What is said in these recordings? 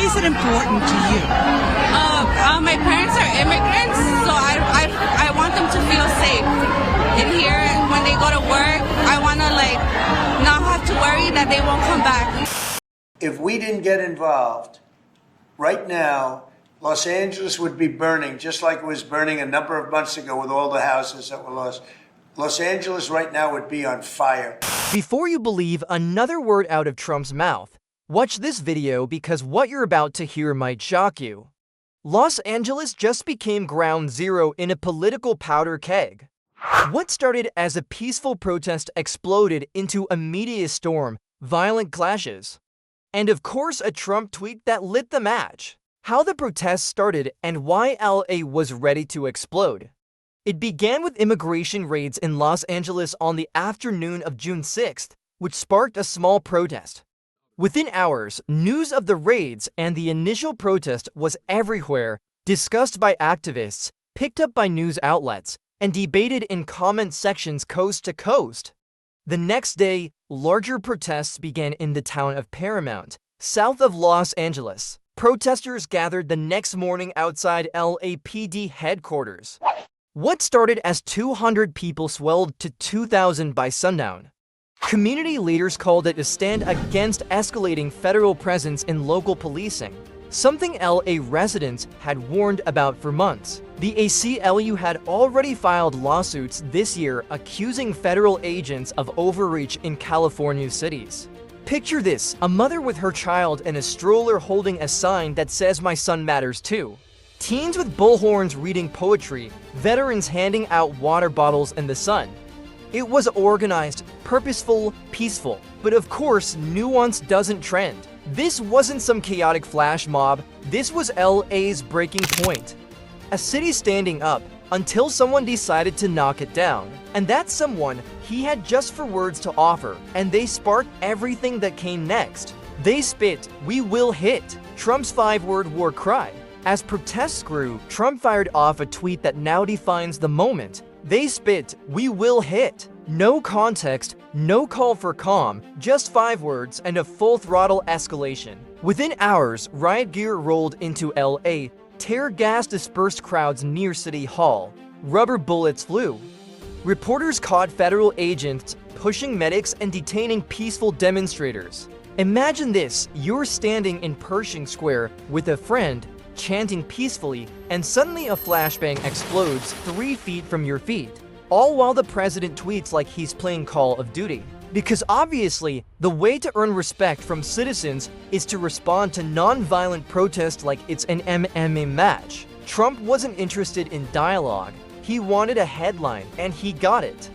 is it important to you? My parents are immigrants, so I want them to feel safe in here. When they go to work, I want to not have to worry that they won't come back. If we didn't get involved, right now, Los Angeles would be burning, just like it was burning a number of months ago with all the houses that were lost. Los Angeles right now would be on fire. Before you believe another word out of Trump's mouth, watch this video because what you're about to hear might shock you. Los Angeles just became ground zero in a political powder keg. What started as a peaceful protest exploded into a media storm, violent clashes, and of course a Trump tweet that lit the match. How the protests started and why LA was ready to explode. It began with immigration raids in Los Angeles on the afternoon of June 6th, which sparked a small protest. Within hours, news of the raids and the initial protest was everywhere, discussed by activists, picked up by news outlets, and debated in comment sections coast to coast. The next day, larger protests began in the town of Paramount, south of Los Angeles. Protesters gathered the next morning outside LAPD headquarters. What started as 200 people swelled to 2,000 by sundown. Community leaders called it a stand against escalating federal presence in local policing, something LA residents had warned about for months. The ACLU had already filed lawsuits this year accusing federal agents of overreach in California cities. Picture this, a mother with her child in a stroller holding a sign that says "My son matters too." Teens with bullhorns reading poetry, veterans handing out water bottles in the sun. It was organized, purposeful, peaceful, but of course, nuance doesn't trend. This wasn't some chaotic flash mob, this was LA's breaking point. A city standing up until someone decided to knock it down. And that someone, he had just for words to offer, and they sparked everything that came next. They spit, "We will hit," Trump's 5-word war cry. As protests grew, Trump fired off a tweet that now defines the moment. They spit, "We will hit." No context, no call for calm, just 5 words and a full-throttle escalation. Within hours, riot gear rolled into LA, tear gas dispersed crowds near City Hall, rubber bullets flew. Reporters caught federal agents pushing medics and detaining peaceful demonstrators. Imagine this, you're standing in Pershing Square with a friend, chanting peacefully, and suddenly a flashbang explodes 3 feet from your feet, all while the president tweets like he's playing Call of Duty. Because obviously, the way to earn respect from citizens is to respond to non-violent protest like it's an MMA match. Trump wasn't interested in dialogue, he wanted a headline, and he got it.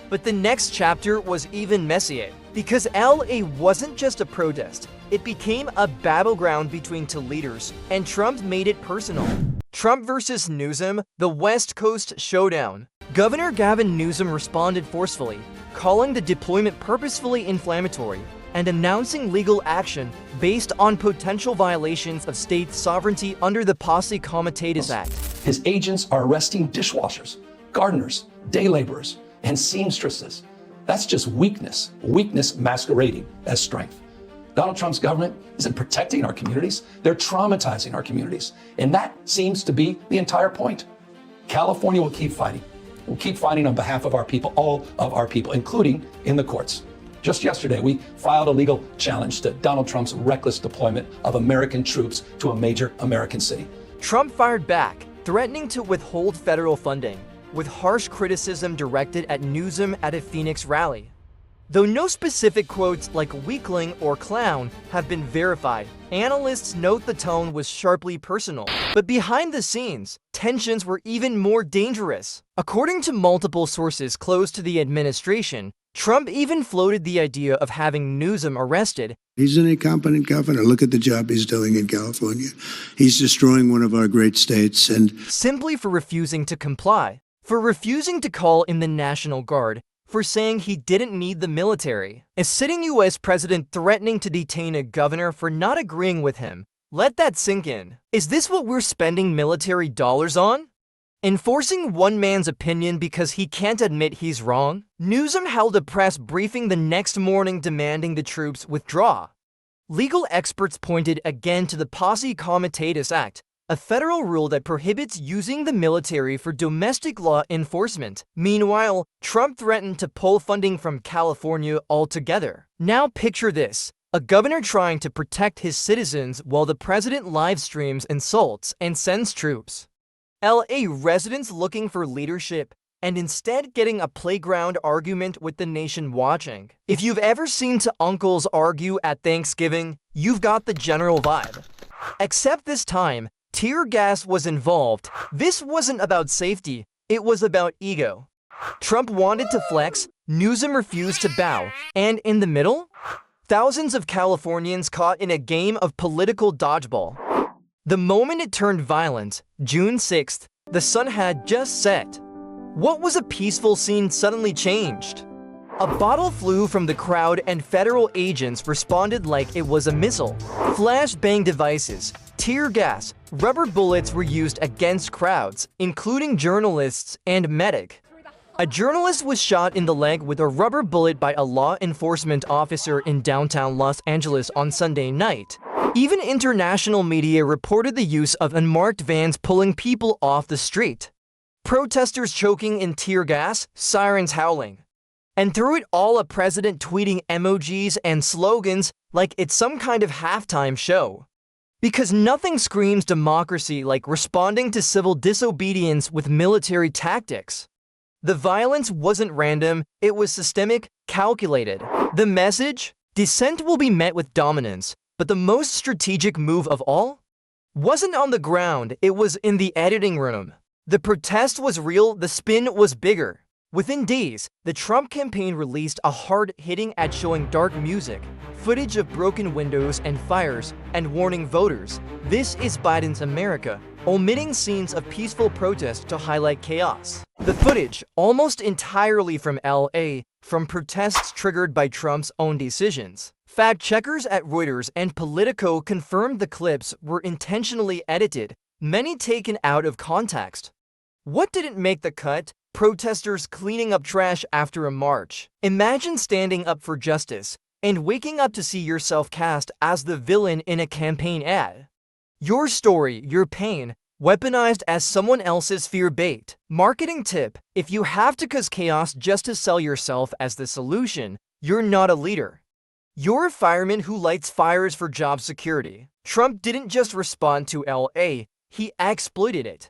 But the next chapter was even messier, because LA wasn't just a protest, it became a battleground between two leaders, and Trump made it personal. Trump versus Newsom, the West Coast showdown. Governor Gavin Newsom responded forcefully, calling the deployment purposefully inflammatory and announcing legal action based on potential violations of state sovereignty under the Posse Comitatus Act. His agents are arresting dishwashers, gardeners, day laborers, and seamstresses. That's just weakness masquerading as strength. Donald Trump's government isn't protecting our communities, they're traumatizing our communities. And that seems to be the entire point. California will keep fighting. We'll keep fighting on behalf of our people, all of our people, including in the courts. Just yesterday, we filed a legal challenge to Donald Trump's reckless deployment of American troops to a major American city. Trump fired back, threatening to withhold federal funding, with harsh criticism directed at Newsom at a Phoenix rally. Though no specific quotes like weakling or clown have been verified, analysts note the tone was sharply personal. But behind the scenes, tensions were even more dangerous. According to multiple sources close to the administration, Trump even floated the idea of having Newsom arrested. He's an incompetent governor. Look at the job he's doing in California. He's destroying one of our great states, and simply for refusing to comply, for refusing to call in the National Guard, for saying he didn't need the military. A sitting U.S. president threatening to detain a governor for not agreeing with him. Let that sink in. Is this what we're spending military dollars on? Enforcing one man's opinion because he can't admit he's wrong? Newsom held a press briefing the next morning demanding the troops withdraw. Legal experts pointed again to the Posse Comitatus Act, a federal rule that prohibits using the military for domestic law enforcement. Meanwhile, Trump threatened to pull funding from California altogether. Now picture this: a governor trying to protect his citizens while the president live streams insults and sends troops. LA residents looking for leadership and instead getting a playground argument with the nation watching. If you've ever seen two uncles argue at Thanksgiving, you've got the general vibe. Except this time, tear gas was involved. This wasn't about safety, it was about ego. Trump wanted to flex, Newsom refused to bow, and in the middle, thousands of Californians caught in a game of political dodgeball. The moment it turned violent, June 6th, the sun had just set. What was a peaceful scene suddenly changed. A bottle flew from the crowd and federal agents responded like it was a missile. Flashbang devices, tear gas, rubber bullets were used against crowds, including journalists and medic. A journalist was shot in the leg with a rubber bullet by a law enforcement officer in downtown Los Angeles on Sunday night. Even international media reported the use of unmarked vans pulling people off the street. Protesters choking in tear gas, sirens howling. And through it all, a president tweeting emojis and slogans like it's some kind of halftime show. Because nothing screams democracy like responding to civil disobedience with military tactics. The violence wasn't random, it was systemic, calculated. The message? Dissent will be met with dominance, but the most strategic move of all? Wasn't on the ground, it was in the editing room. The protest was real, the spin was bigger. Within days, the Trump campaign released a hard-hitting ad showing dark music, footage of broken windows and fires, and warning voters, this is Biden's America, omitting scenes of peaceful protest to highlight chaos. The footage, almost entirely from LA, from protests triggered by Trump's own decisions. Fact-checkers at Reuters and Politico confirmed the clips were intentionally edited, many taken out of context. What didn't make the cut? Protesters cleaning up trash after a march. Imagine standing up for justice and waking up to see yourself cast as the villain in a campaign ad. Your story, your pain, weaponized as someone else's fear bait. Marketing tip: if you have to cause chaos just to sell yourself as the solution, you're not a leader. You're a fireman who lights fires for job security. Trump didn't just respond to LA, he exploited it.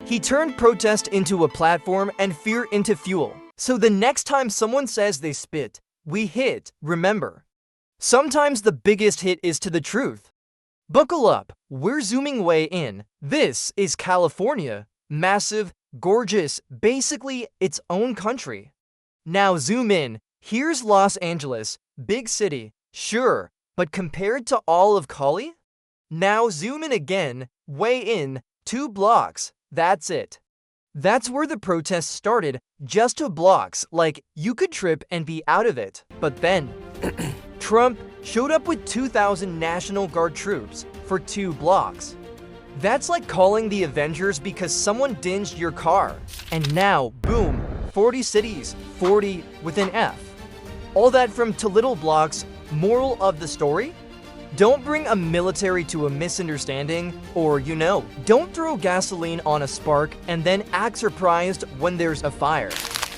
He turned protest into a platform and fear into fuel. So the next time someone says they spit, we hit, remember. Sometimes the biggest hit is to the truth. Buckle up, we're zooming way in. This is California. Massive, gorgeous, basically its own country. Now zoom in, here's Los Angeles, big city, sure, but compared to all of Cali? Now zoom in again, way in, 2 blocks. That's it. That's where the protests started, just 2 blocks, like you could trip and be out of it. But then, Trump showed up with 2,000 National Guard troops for 2 blocks. That's like calling the Avengers because someone dinged your car. And now, boom, 40 cities, 40 with an F. All that from 2 little blocks. Moral of the story? Don't bring a military to a misunderstanding, or don't throw gasoline on a spark and then act surprised when there's a fire.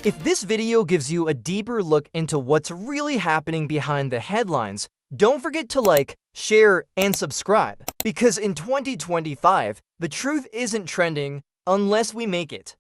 If this video gives you a deeper look into what's really happening behind the headlines, don't forget to like, share, and subscribe. Because in 2025, the truth isn't trending unless we make it.